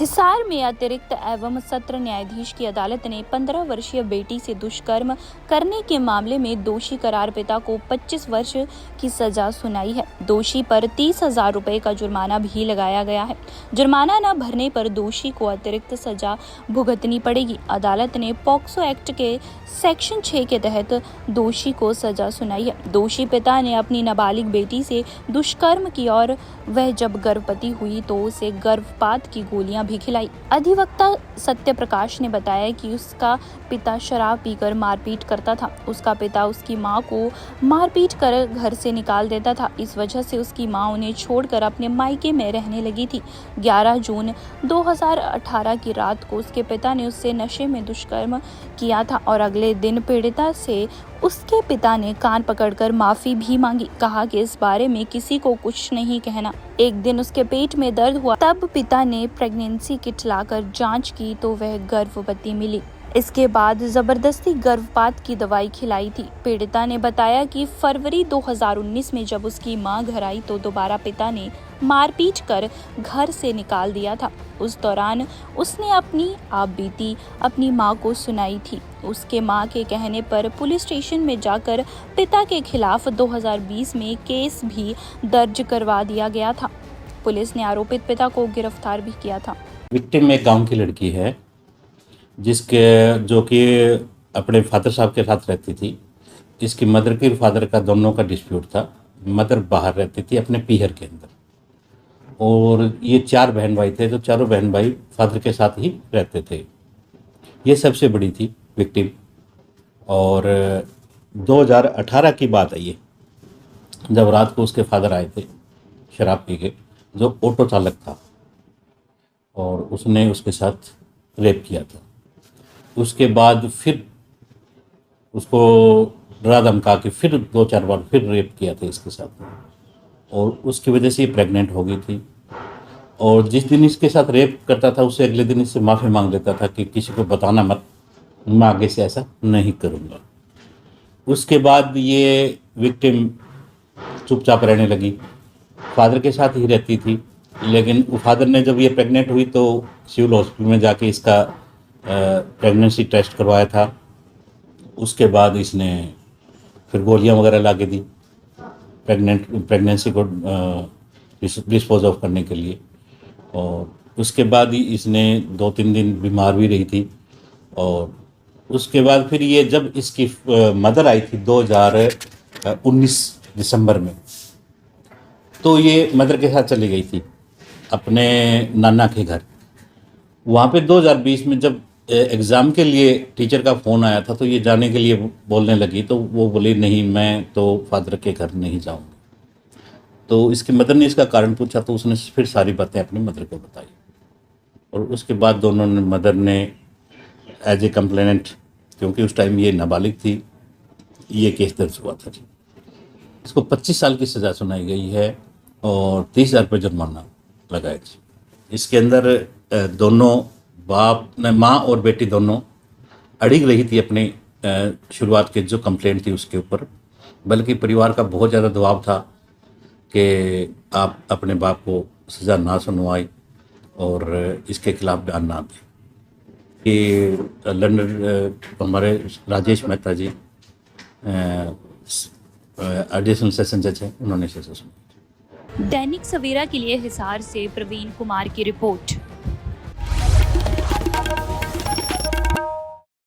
हिसार में अतिरिक्त एवं सत्र न्यायाधीश की अदालत ने 15 वर्षीय बेटी से दुष्कर्म करने के मामले में दोषी करार पिता को 25 वर्ष की सजा सुनाई है। दोषी पर 30,000 रुपए का जुर्माना भी लगाया गया है। जुर्माना न भरने पर दोषी को अतिरिक्त सजा भुगतनी पड़ेगी। अदालत ने पॉक्सो एक्ट के सेक्शन 6 के तहत दोषी को सजा सुनाई है। दोषी पिता ने अपनी नाबालिग बेटी से दुष्कर्म किया और वह जब गर्भवती हुई तो उसे गर्भपात की गोलियां भी खिलाई। अधिवक्ता सत्य प्रकाश ने बताया कि उसका पिता शराब पीकर मारपीट करता था। उसका पिता उसकी मां को मारपीट कर घर से निकाल देता था। इस वजह से उसकी मां उन्हें छोड़कर अपने मायके में रहने लगी थी। 11 जून 2018 की रात को उसके पिता ने उससे नशे में दुष्कर्म किया था और अगले दिन पीड़िता से उसके पिता ने कान पकड़कर माफी भी मांगी। कहा कि इस बारे में किसी को कुछ नहीं कहना। एक दिन उसके पेट में दर्द हुआ, तब पिता ने प्रेगनेंसी किट लाकर जांच की तो वह गर्भवती मिली। इसके बाद जबरदस्ती गर्भपात की दवाई खिलाई थी। पीड़िता ने बताया कि फरवरी 2019 में जब उसकी मां घर आई तो दोबारा पिता ने मारपीट कर घर से निकाल दिया था। उस दौरान उसने अपनी आपबीती अपनी मां को सुनाई थी। उसके मां के कहने पर पुलिस स्टेशन में जाकर पिता के खिलाफ 2020 में केस भी दर्ज करवा दिया गया था। पुलिस ने आरोपित पिता को गिरफ्तार भी किया था। विक्टिम एक गांव की लड़की है जो कि अपने फादर साहब के साथ रहती थी। इसकी मदर के फादर का दोनों का डिस्प्यूट था। मदर बाहर रहती थी अपने पीहर के अंदर, और ये 4 बहन भाई थे, तो चारों बहन भाई फादर के साथ ही रहते थे। ये सबसे बड़ी थी विक्टिम। और 2018 की बात है ये, जब रात को उसके फादर आए थे शराब पी के, जो ऑटो चालक था, और उसने उसके साथ रेप किया था। उसके बाद फिर उसको डरा धमका के फिर 2-4 बार फिर रेप किया था इसके साथ, और उसकी वजह से ये प्रेग्नेंट हो गई थी। और जिस दिन इसके साथ रेप करता था उससे अगले दिन इससे माफ़ी मांग लेता था कि किसी को बताना मत, मैं आगे से ऐसा नहीं करूँगा। उसके बाद ये विक्टिम चुपचाप रहने लगी, फादर के साथ ही रहती थी। लेकिन फादर ने जब ये प्रेग्नेंट हुई तो सिविल हॉस्पिटल में जाके इसका प्रेगनेंसी टेस्ट करवाया था। उसके बाद इसने फिर गोलियां वगैरह ला के दी प्रेगनेंसी को डिस्पोज ऑफ करने के लिए। और उसके बाद ही इसने 2-3 दिन बीमार भी रही थी। और उसके बाद फिर ये जब इसकी मदर आई थी 2019 दिसंबर में, तो ये मदर के साथ चली गई थी अपने नाना के घर। वहाँ पे 2020 में जब एग्ज़ाम के लिए टीचर का फ़ोन आया था तो ये जाने के लिए बोलने लगी, तो वो बोली नहीं, मैं तो फादर के घर नहीं जाऊँगी। तो इसकी मदर ने इसका कारण पूछा तो उसने फिर सारी बातें अपनी मदर को बताई। और उसके बाद दोनों ने, मदर ने एज ए कंप्लेनेंट, क्योंकि उस टाइम ये नाबालिग थी, ये केस दर्ज हुआ था। इसको 25 साल की सज़ा सुनाई गई है और 30,000 रुपये जुर्माना लगाया जी। इसके अंदर दोनों माँ और बेटी दोनों अड़िग रही थी अपनी शुरुआत के जो कंप्लेंट थी उसके ऊपर, बल्कि परिवार का बहुत ज़्यादा दबाव था कि आप अपने बाप को सज़ा ना सुनवाई और इसके खिलाफ बयान ना दें। कि लंदन हमारे राजेश मेहता जी एडिशनल सेशन जज हैं, उन्होंने सज़ा सुनाई। दैनिक सवेरा के लिए हिसार से प्रवीण कुमार की रिपोर्ट।